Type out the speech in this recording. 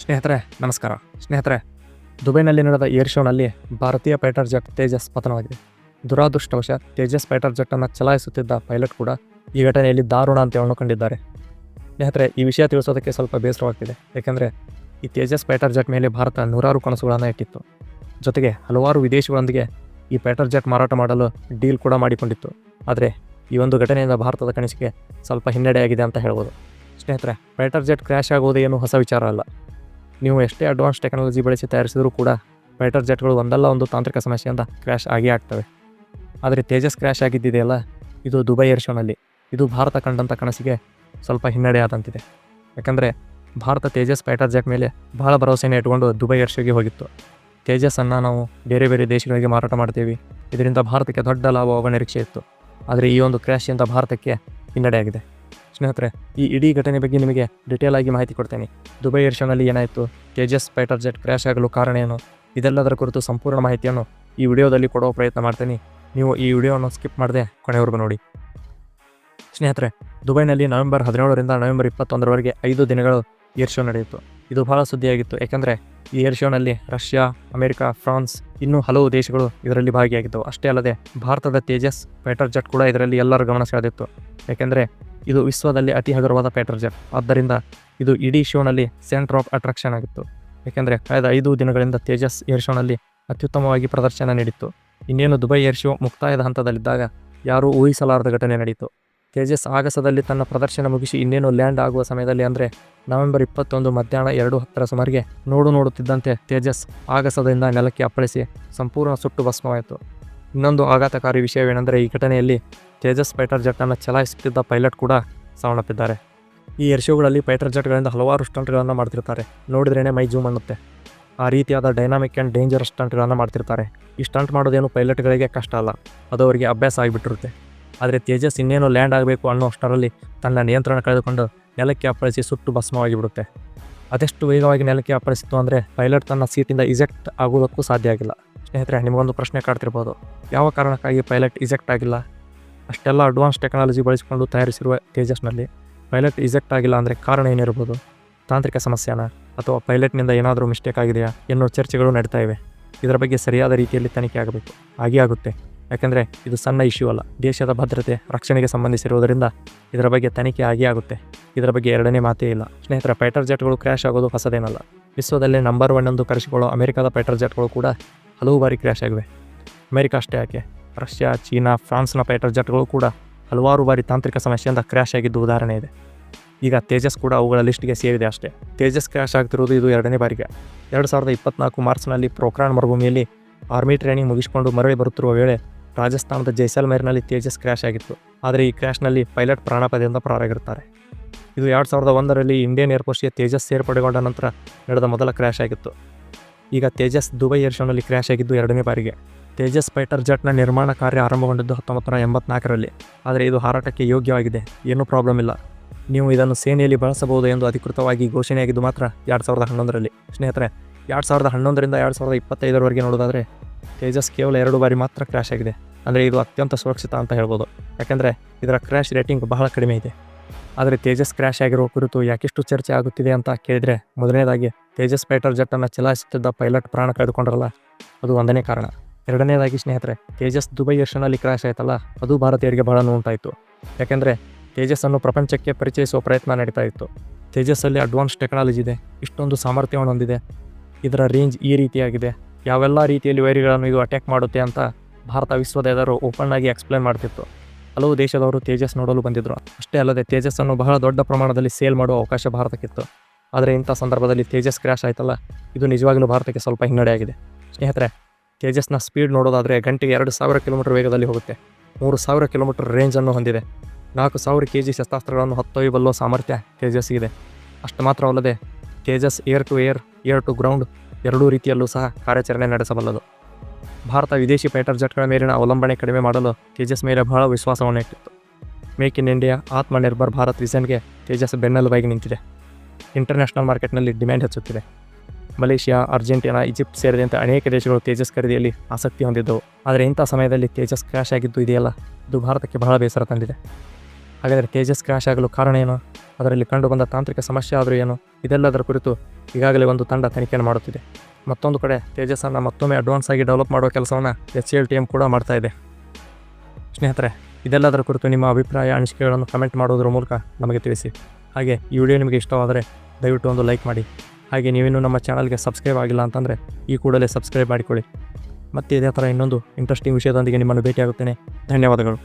ಸ್ನೇಹಿತರೆ ನಮಸ್ಕಾರ. ಸ್ನೇಹಿತರೆ, ದುಬೈನಲ್ಲಿ ನಡೆದ ಏರ್ ಶೋನಲ್ಲಿ ಭಾರತೀಯ ಫೈಟರ್ ಜೆಟ್ ತೇಜಸ್ ಪತನವಾಗಿದೆ. ದುರಾದೃಷ್ಟವಶಾತ್ ತೇಜಸ್ ಫೈಟರ್ ಜೆಟ್ಟನ್ನು ಚಲಾಯಿಸುತ್ತಿದ್ದ ಪೈಲಟ್ ಕೂಡ ಈ ಘಟನೆಯಲ್ಲಿ ದಾರುಣ ಅಂತ್ಯವನ್ನು ಕಂಡಿದ್ದಾರೆ. ಸ್ನೇಹಿತರೆ, ಈ ವಿಷಯ ತಿಳಿಸೋದಕ್ಕೆ ಸ್ವಲ್ಪ ಬೇಸರವಾಗ್ತಿದೆ. ಏಕೆಂದರೆ ಈ ತೇಜಸ್ ಫೈಟರ್ ಜೆಟ್ ಮೇಲೆ ಭಾರತ ನೂರಾರು ಕನಸುಗಳನ್ನು ಇಟ್ಟಿತ್ತು. ಜೊತೆಗೆ ಹಲವಾರು ವಿದೇಶಗಳೊಂದಿಗೆ ಈ ಫೈಟರ್ ಜೆಟ್ ಮಾರಾಟ ಮಾಡಲು ಡೀಲ್ ಕೂಡ ಮಾಡಿಕೊಂಡಿತ್ತು. ಆದರೆ ಈ ಒಂದು ಘಟನೆಯಿಂದ ಭಾರತದ ಕನಸಿಗೆ ಸ್ವಲ್ಪ ಹಿನ್ನಡೆಯಾಗಿದೆ ಅಂತ ಹೇಳ್ಬೋದು. ಸ್ನೇಹಿತರೆ, ಫೈಟರ್ ಜೆಟ್ ಕ್ರ್ಯಾಶ್ ಆಗುವುದು ಏನು ಹೊಸ ವಿಚಾರ ಅಲ್ಲ. ನೀವು ಎಷ್ಟೇ ಅಡ್ವಾನ್ಸ್ ಟೆಕ್ನಾಲಜಿ ಬಳಸಿ ತಯಾರಿಸಿದರೂ ಕೂಡ ಫೈಟರ್ ಜೆಟ್ಗಳು ಒಂದಲ್ಲ ಒಂದು ತಾಂತ್ರಿಕ ಸಮಸ್ಯೆಯಿಂದ ಕ್ರ್ಯಾಶ್ ಆಗೇ ಆಗ್ತವೆ. ಆದರೆ ತೇಜಸ್ ಕ್ರ್ಯಾಶ್ ಆಗಿದ್ದಿದೆಯಲ್ಲ, ಇದು ದುಬೈ ಏರ್ ಶೋನಲ್ಲಿ. ಇದು ಭಾರತ ಕಂಡಂಥ ಕನಸಿಗೆ ಸ್ವಲ್ಪ ಹಿನ್ನಡೆ ಆದಂತಿದೆ. ಯಾಕಂದರೆ ಭಾರತ ತೇಜಸ್ ಫೈಟರ್ ಜೆಟ್ ಮೇಲೆ ಬಹಳ ಭರವಸೆಯನ್ನು ಇಟ್ಕೊಂಡು ದುಬೈ ಏರ್ ಶೋಗೆ ಹೋಗಿತ್ತು. ತೇಜಸ್ಸನ್ನು ನಾವು ಬೇರೆ ಬೇರೆ ದೇಶಗಳಿಗೆ ಮಾರಾಟ ಮಾಡ್ತೀವಿ, ಇದರಿಂದ ಭಾರತಕ್ಕೆ ದೊಡ್ಡ ಲಾಭವಾಗುವ ನಿರೀಕ್ಷೆ ಇತ್ತು. ಆದರೆ ಈ ಒಂದು ಕ್ರ್ಯಾಶಿಂದ ಭಾರತಕ್ಕೆ ಹಿನ್ನಡೆಯಾಗಿದೆ. ಸ್ನೇಹಿತರೆ, ಈ ಇಡೀ ಘಟನೆ ಬಗ್ಗೆ ನಿಮಗೆ ಡಿಟೇಲ್ ಆಗಿ ಮಾಹಿತಿ ಕೊಡ್ತೇನೆ. ದುಬೈ ಏರ್ ಶೋನಲ್ಲಿ ಏನಾಯಿತು, ತೇಜಸ್ ಫೈಟರ್ ಜೆಟ್ ಕ್ರ್ಯಾಶ್ ಆಗಲು ಕಾರಣ ಏನು, ಇದೆಲ್ಲದರ ಕುರಿತು ಸಂಪೂರ್ಣ ಮಾಹಿತಿಯನ್ನು ಈ ವಿಡಿಯೋದಲ್ಲಿ ಕೊಡುವ ಪ್ರಯತ್ನ ಮಾಡ್ತೀನಿ. ನೀವು ಈ ವಿಡಿಯೋವನ್ನು ಸ್ಕಿಪ್ ಮಾಡದೆ ಕೊನೆವರೆಗೂ ನೋಡಿ. ಸ್ನೇಹಿತರೆ, ದುಬೈನಲ್ಲಿ ನವೆಂಬರ್ 17ರಿಂದ ನವೆಂಬರ್ 21ರವರೆಗೆ 5 ದಿನಗಳು ಏರ್ ಶೋ ನಡೆಯಿತು. ಇದು ಬಹಳ ಸುದ್ದಿಯಾಗಿತ್ತು. ಏಕೆಂದರೆ ಈ ಏರ್ ಶೋನಲ್ಲಿ ರಷ್ಯಾ, ಅಮೆರಿಕ, ಫ್ರಾನ್ಸ್ ಇನ್ನೂ ಹಲವು ದೇಶಗಳು ಇದರಲ್ಲಿ ಭಾಗಿಯಾಗಿದ್ದವು. ಅಷ್ಟೇ ಅಲ್ಲದೆ ಭಾರತದ ತೇಜಸ್ ಫೈಟರ್ ಜೆಟ್ ಕೂಡ ಇದರಲ್ಲಿ ಎಲ್ಲರ ಗಮನ ಸೆಳೆದಿತ್ತು. ಏಕೆಂದರೆ ಇದು ವಿಶ್ವದಲ್ಲಿ ಅತಿ ಹಗುರವಾದ ಫೈಟರ್ ಜೆಟ್. ಆದ್ದರಿಂದ ಇದು ಇಡೀ ಶೋನಲ್ಲಿ ಸೆಂಟರ್ ಆಫ್ ಅಟ್ರಾಕ್ಷನ್ ಆಗಿತ್ತು. ಏಕೆಂದರೆ ಕಳೆದ 5 ದಿನಗಳಿಂದ ತೇಜಸ್ ಏರ್ ಶೋನಲ್ಲಿ ಅತ್ಯುತ್ತಮವಾಗಿ ಪ್ರದರ್ಶನ ನೀಡಿತ್ತು. ಇನ್ನೇನು ದುಬೈ ಏರ್ ಶೋ ಮುಕ್ತಾಯದ ಹಂತದಲ್ಲಿದ್ದಾಗ ಯಾರೂ ಊಹಿಸಲಾರದ ಘಟನೆ ನಡೆಯಿತು. ತೇಜಸ್ ಆಗಸದಲ್ಲಿ ತನ್ನ ಪ್ರದರ್ಶನ ಮುಗಿಸಿ ಇನ್ನೇನು ಲ್ಯಾಂಡ್ ಆಗುವ ಸಮಯದಲ್ಲಿ, ಅಂದರೆ ನವೆಂಬರ್ 21 ಮಧ್ಯಾಹ್ನ 2:10 ಸುಮಾರಿಗೆ ನೋಡುತ್ತಿದ್ದಂತೆ ತೇಜಸ್ ಆಗಸದಿಂದ ನೆಲಕ್ಕೆ ಅಪ್ಪಳಿಸಿ ಸಂಪೂರ್ಣ ಸುಟ್ಟು ಭಸ್ಮವಾಯಿತು. ಇನ್ನೊಂದು ಆಘಾತಕಾರಿ ವಿಷಯವೇನೆಂದರೆ ಈ ಘಟನೆಯಲ್ಲಿ ತೇಜಸ್ ಫೈಟರ್ ಜೆಟ್ಟನ್ನು ಚಲಾಯಿಸುತ್ತಿದ್ದ ಪೈಲಟ್ ಕೂಡ ಸಾವನ್ನಪ್ಪಿದ್ದಾರೆ. ಈ ಏರ್ ಶೋಗಳಲ್ಲಿ ಫೈಟರ್ ಜೆಟ್ಗಳಿಂದ ಹಲವಾರು ಸ್ಟಂಟ್ಗಳನ್ನು ಮಾಡ್ತಿರ್ತಾರೆ. ನೋಡಿದ್ರೇ ಮೈ ಜೂಮ್ ಅನ್ನುತ್ತೆ. ಆ ರೀತಿಯಾದ ಡೈನಾಮಿಕ್ ಆ್ಯಂಡ್ ಡೇಂಜರಸ್ ಸ್ಟಂಟ್ಗಳನ್ನು ಮಾಡ್ತಿರ್ತಾರೆ. ಈ ಸ್ಟಂಟ್ ಮಾಡೋದೇನು ಪೈಲಟ್ಗಳಿಗೆ ಕಷ್ಟ ಅಲ್ಲ, ಅದು ಅವರಿಗೆ ಅಭ್ಯಾಸ ಆಗಿಬಿಟ್ಟಿರುತ್ತೆ. ಆದರೆ ತೇಜಸ್ ಇನ್ನೇನು ಲ್ಯಾಂಡ್ ಆಗಬೇಕು ಅನ್ನೋ ಅಷ್ಟರಲ್ಲಿ ತನ್ನ ನಿಯಂತ್ರಣ ಕಳೆದುಕೊಂಡು ನೆಲಕ್ಕೆ ಅಪ್ಪಳಿಸಿ ಸುಟ್ಟು ಭಸ್ಮವಾಗಿಬಿಡುತ್ತೆ. ಅದೆಷ್ಟು ವೇಗವಾಗಿ ನೆಲಕ್ಕೆ ಅಪ್ಪಳಿಸಿತ್ತು ಅಂದರೆ ಪೈಲಟ್ ತನ್ನ ಸೀಟಿಂದ ಇಜೆಕ್ಟ್ ಆಗೋದಕ್ಕೂ ಸಾಧ್ಯ ಆಗಿಲ್ಲ. ಸ್ನೇಹಿತರೆ, ನಿಮಗೊಂದು ಪ್ರಶ್ನೆ ಕಾಡ್ತಿರ್ಬೋದು, ಯಾವ ಕಾರಣಕ್ಕಾಗಿ ಪೈಲಟ್ ಇಜೆಕ್ಟ್ ಆಗಿಲ್ಲ? ಅಷ್ಟೆಲ್ಲ ಅಡ್ವಾನ್ಸ್ ಟೆಕ್ನಾಲಜಿ ಬಳಸಿಕೊಂಡು ತಯಾರಿಸಿರುವ ತೇಜಸ್ನಲ್ಲಿ ಪೈಲಟ್ ಇಜೆಕ್ಟ್ ಆಗಿಲ್ಲ ಅಂದರೆ ಕಾರಣ ಏನಿರ್ಬೋದು? ತಾಂತ್ರಿಕ ಸಮಸ್ಯೆನಾ, ಅಥವಾ ಪೈಲಟ್ನಿಂದ ಏನಾದರೂ ಮಿಸ್ಟೇಕ್ ಆಗಿದೆಯಾ ಎನ್ನುವ ಚರ್ಚೆಗಳು ನಡೀತಾ ಇವೆ. ಇದರ ಬಗ್ಗೆ ಸರಿಯಾದ ರೀತಿಯಲ್ಲಿ ತನಿಖೆ ಆಗಬೇಕು. ಆಗೇ ಆಗುತ್ತೆ. ಯಾಕೆಂದರೆ ಇದು ಸಣ್ಣ ಇಶ್ಯೂ ಅಲ್ಲ, ದೇಶದ ಭದ್ರತೆ ರಕ್ಷಣೆಗೆ ಸಂಬಂಧಿಸಿರುವುದರಿಂದ ಇದರ ಬಗ್ಗೆ ತನಿಖೆ ಆಗೇ ಆಗುತ್ತೆ. ಇದರ ಬಗ್ಗೆ ಎರಡನೇ ಮಾತೇ ಇಲ್ಲ. ಸ್ನೇಹಿತರ, ಫೈಟರ್ ಜೆಟ್ಗಳು ಕ್ರ್ಯಾಶ್ ಆಗೋದು ಹೊಸದೇನಲ್ಲ. ವಿಶ್ವದಲ್ಲೇ ನಂಬರ್ 1 ಎಂದು ಕರೆಸಿಕೊಳ್ಳೋ ಅಮೆರಿಕದ ಫೈಟರ್ ಜೆಟ್ಗಳು ಕೂಡ ಹಲವು ಬಾರಿ ಕ್ರ್ಯಾಶ್ ಆಗಿವೆ. ಅಮೆರಿಕ ಅಷ್ಟೇ ಯಾಕೆ, ರಷ್ಯಾ, ಚೀನಾ, ಫ್ರಾನ್ಸ್ನ ಫೈಟರ್ ಜೆಟ್ಗಳು ಕೂಡ ಹಲವಾರು ಬಾರಿ ತಾಂತ್ರಿಕ ಸಮಸ್ಯೆಯಿಂದ ಕ್ರ್ಯಾಶ್ ಆಗಿದ್ದು ಉದಾಹರಣೆ ಇದೆ. ಈಗ ತೇಜಸ್ ಕೂಡ ಅವುಗಳ ಲಿಸ್ಟ್ಗೆ ಸೇರಿದೆ ಅಷ್ಟೇ. ತೇಜಸ್ ಕ್ರ್ಯಾಶ್ ಆಗ್ತಿರುವುದು ಇದು ಎರಡನೇ ಬಾರಿಗೆ. 2024 ಮಾರ್ಚ್ನಲ್ಲಿ ಪೋಖ್ರಾನ್ ಮರುಭೂಮಿಯಲ್ಲಿ ಆರ್ಮಿ ಟ್ರೈನಿಂಗ್ ಮುಗಿಸಿಕೊಂಡು ಮರಳಿ ಬರುತ್ತಿರುವ ವೇಳೆ ರಾಜಸ್ಥಾನದ ಜೈಸಲ್ಮೇರ್ನಲ್ಲಿ ತೇಜಸ್ ಕ್ರ್ಯಾಶ್ ಆಗಿತ್ತು. ಆದರೆ ಈ ಕ್ರ್ಯಾಶ್ನಲ್ಲಿ ಪೈಲಟ್ ಪ್ರಾಣಾಪಾಯದಿಂದ ಪಾರಾಗಿರುತ್ತಾರೆ. ಇದು 2001ರಲ್ಲಿ ಇಂಡಿಯನ್ ಏರ್ಫೋರ್ಸ್ಗೆ ತೇಜಸ್ ಸೇರ್ಪಡೆಗೊಂಡ ನಂತರ ನಡೆದ ಮೊದಲ ಕ್ರ್ಯಾಶ್ ಆಗಿತ್ತು. ಈಗ ತೇಜಸ್ ದುಬೈ ಏರ್ ಶೋನಲ್ಲಿ ಕ್ರ್ಯಾಶ್ ಆಗಿದ್ದು ಎರಡನೇ ಬಾರಿಗೆ. ತೇಜಸ್ ಫೈಟರ್ ಜೆಟ್ನ ನಿರ್ಮಾಣ ಕಾರ್ಯ ಆರಂಭಗೊಂಡಿದ್ದು 1984ರಲ್ಲಿ. ಆದರೆ ಇದು ಹಾರಾಟಕ್ಕೆ ಯೋಗ್ಯವಾಗಿದೆ, ಏನೂ ಪ್ರಾಬ್ಲಮ್ ಇಲ್ಲ. ನೀವು ಇದನ್ನು ಸೇನೆಯಲ್ಲಿ ಬಳಸಬಹುದು ಎಂದು ಅಧಿಕೃತವಾಗಿ ಘೋಷಣೆಯಾಗಿದ್ದು ಮಾತ್ರ 2011ರಲ್ಲಿ. ಸ್ನೇಹಿತರೆ, 2011ರಿಂದ 2025ರವರೆಗೆ ನೋಡೋದಾದರೆ ತೇಜಸ್ ಕೇವಲ 2 ಬಾರಿ ಮಾತ್ರ ಕ್ರ್ಯಾಶ್ ಆಗಿದೆ. ಅಂದರೆ ಇದು ಅತ್ಯಂತ ಸುರಕ್ಷಿತ ಅಂತ ಹೇಳ್ಬೋದು. ಯಾಕೆಂದರೆ ಇದರ ಕ್ರ್ಯಾಶ್ ರೇಟಿಂಗ್ ಬಹಳ ಕಡಿಮೆ ಇದೆ. ಆದರೆ ತೇಜಸ್ ಕ್ರ್ಯಾಶ್ ಆಗಿರುವ ಕುರಿತು ಯಾಕೆಷ್ಟು ಚರ್ಚೆ ಆಗುತ್ತಿದೆ ಅಂತ ಕೇಳಿದರೆ, ಮೊದಲನೇದಾಗಿ ತೇಜಸ್ ಫೈಟರ್ ಜೆಟ್ಟನ್ನು ಚಲಾಯಿಸುತ್ತಿದ್ದ ಪೈಲಟ್ ಪ್ರಾಣ ಕಳೆದುಕೊಂಡ್ರಲ್ಲ, ಅದು ಒಂದನೇ ಕಾರಣ. ಎರಡನೇದಾಗಿ ಸ್ನೇಹಿತರೆ, ತೇಜಸ್ ದುಬೈ ಏರ್ ಶೋನಲ್ಲಿ ಕ್ರ್ಯಾಶ್ ಆಯ್ತಲ್ಲ, ಅದು ಭಾರತೀಯರಿಗೆ ಬಹಳ ನೋವುಂಟಾಯಿತು. ಯಾಕೆಂದರೆ ತೇಜಸ್ಸನ್ನು ಪ್ರಪಂಚಕ್ಕೆ ಪರಿಚಯಿಸುವ ಪ್ರಯತ್ನ ನಡೀತಾ ಇತ್ತು. ತೇಜಸ್ಸಲ್ಲಿ ಅಡ್ವಾನ್ಸ್ ಟೆಕ್ನಾಲಜಿ ಇದೆ, ಇಷ್ಟೊಂದು ಸಾಮರ್ಥ್ಯವನ್ನು ಹೊಂದಿದೆ, ಇದರ ರೇಂಜ್ ಈ ರೀತಿಯಾಗಿದೆ, ಯಾವೆಲ್ಲ ರೀತಿಯಲ್ಲಿ ವೈರಿಗಳನ್ನು ಇದು ಅಟ್ಯಾಕ್ ಮಾಡುತ್ತೆ ಅಂತ ಭಾರತ ವಿಶ್ವದ ಎದುರು ಓಪನ್ ಆಗಿ ಎಕ್ಸ್ಪ್ಲೇನ್ ಮಾಡ್ತಿತ್ತು. ಹಲವು ದೇಶದವರು ತೇಜಸ್ ನೋಡಲು ಬಂದಿದ್ದರು. ಅಷ್ಟೇ ಅಲ್ಲದೆ ತೇಜಸ್ಸನ್ನು ಬಹಳ ದೊಡ್ಡ ಪ್ರಮಾಣದಲ್ಲಿ ಸೇಲ್ ಮಾಡುವ ಅವಕಾಶ ಭಾರತಕ್ಕಿತ್ತು. ಆದರೆ ಇಂಥ ಸಂದರ್ಭದಲ್ಲಿ ತೇಜಸ್ ಕ್ರ್ಯಾಶ್ ಆಯ್ತಲ್ಲ, ಇದು ನಿಜವಾಗಲೂ ಭಾರತಕ್ಕೆ ಸ್ವಲ್ಪ ಹಿನ್ನಡೆಯಾಗಿದೆ. ಸ್ನೇಹಿತರೆ, ತೇಜಸ್ನ ಸ್ಪೀಡ್ ನೋಡೋದಾದರೆ ಗಂಟೆಗೆ 2000 ಕಿಲೋಮೀಟರ್ ವೇಗದಲ್ಲಿ ಹೋಗುತ್ತೆ. 3000 ಕಿಲೋಮೀಟರ್ ರೇಂಜನ್ನು ಹೊಂದಿದೆ. 4000 kg ಶಸ್ತ್ರಾಸ್ತ್ರಗಳನ್ನು ಹೊತ್ತೊಯ್ಯಬಲ್ಲೋ ಸಾಮರ್ಥ್ಯ ತೇಜಸ್ಸಿಗಿದೆ. ಅಷ್ಟು ಮಾತ್ರವಲ್ಲದೆ Tejas air to air, air to ground ಎರಡೂ ರೀತಿಯಲ್ಲೂ ಸಹ ಕಾರ್ಯಾಚರಣೆ ನಡೆಸಬಲ್ಲದು. ಭಾರತ ವಿದೇಶಿ ಫೈಟರ್ ಜೆಟ್ಗಳ ಮೇಲಿನ ಅವಲಂಬನೆ ಕಡಿಮೆ ಮಾಡಲು ತೇಜಸ್ ಮೇಲೆ ಬಹಳ ವಿಶ್ವಾಸವನ್ನು ಇಟ್ಟಿತ್ತು. Make in India, Atmanirbhar Bharat ವಿಷನ್ಗೆ ತೇಜಸ್ ಬೆನ್ನೆಲುಬಾಗಿ ನಿಂತಿದೆ. ಇಂಟರ್ನ್ಯಾಷನಲ್ ಮಾರ್ಕೆಟ್ನಲ್ಲಿ ಡಿಮ್ಯಾಂಡ್ ಹೆಚ್ಚುತ್ತಿದೆ. ಮಲೇಷಿಯಾ, ಅರ್ಜೆಂಟೀನಾ, ಈಜಿಪ್ಟ್ ಸೇರಿದಂತೆ ಅನೇಕ ದೇಶಗಳು ತೇಜಸ್ ಖರೀದಿಯಲ್ಲಿ ಆಸಕ್ತಿ ಹೊಂದಿದ್ದವು. ಆದರೆ ಇಂಥ ಸಮಯದಲ್ಲಿ ತೇಜಸ್ ಕ್ರ್ಯಾಶ್ ಆಗಿದ್ದು ಇದೆಯಲ್ಲ, ಇದು ಭಾರತಕ್ಕೆ ಬಹಳ ಬೇಸರ ತಂದಿದೆ. ಹಾಗಾದರೆ ತೇಜಸ್ ಕ್ರ್ಯಾಶ್ ಆಗಲು ಕಾರಣ ಏನು, ಅದರಲ್ಲಿ ಕಂಡುಬಂದ ತಾಂತ್ರಿಕ ಸಮಸ್ಯೆ ಆದರೂ ಏನು, ಇದೆಲ್ಲದರ ಕುರಿತು ಈಗಾಗಲೇ ಒಂದು ತಂಡ ತನಿಖೆಯನ್ನು ಮಾಡುತ್ತಿದೆ. ಮತ್ತೊಂದು ಕಡೆ ತೇಜಸ್ಸನ್ನು ಮತ್ತೊಮ್ಮೆ ಅಡ್ವಾನ್ಸ್ ಆಗಿ ಡೆವಲಪ್ ಮಾಡುವ ಕೆಲಸವನ್ನು HAL ಟೀಮ್ ಕೂಡ ಮಾಡ್ತಾ ಇದೆ. ಸ್ನೇಹಿತರೆ, ಇದೆಲ್ಲದರ ಕುರಿತು ನಿಮ್ಮ ಅಭಿಪ್ರಾಯ ಅನಿಸಿಕೆಗಳನ್ನು ಕಮೆಂಟ್ ಮಾಡೋದ್ರ ಮೂಲಕ ನಮಗೆ ತಿಳಿಸಿ. ಹಾಗೆ ಈ ವಿಡಿಯೋ ನಿಮಗೆ ಇಷ್ಟವಾದರೆ ದಯವಿಟ್ಟು ಒಂದು ಲೈಕ್ ಮಾಡಿ. ಹಾಗೆ ನೀವಿನ್ನೂ ನಮ್ಮ ಚಾನಲ್ಗೆ ಸಬ್ಸ್ಕ್ರೈಬ್ ಆಗಿಲ್ಲ ಅಂತಂದರೆ ಈ ಕೂಡಲೇ ಸಬ್ಸ್ಕ್ರೈಬ್ ಮಾಡಿಕೊಳ್ಳಿ. ಮತ್ತೆ ಇದೇ ಥರ ಇನ್ನೊಂದು ಇಂಟ್ರೆಸ್ಟಿಂಗ್ ವಿಷಯದೊಂದಿಗೆ ನಿಮ್ಮನ್ನು ಭೇಟಿಯಾಗುತ್ತೇನೆ. ಧನ್ಯವಾದಗಳು.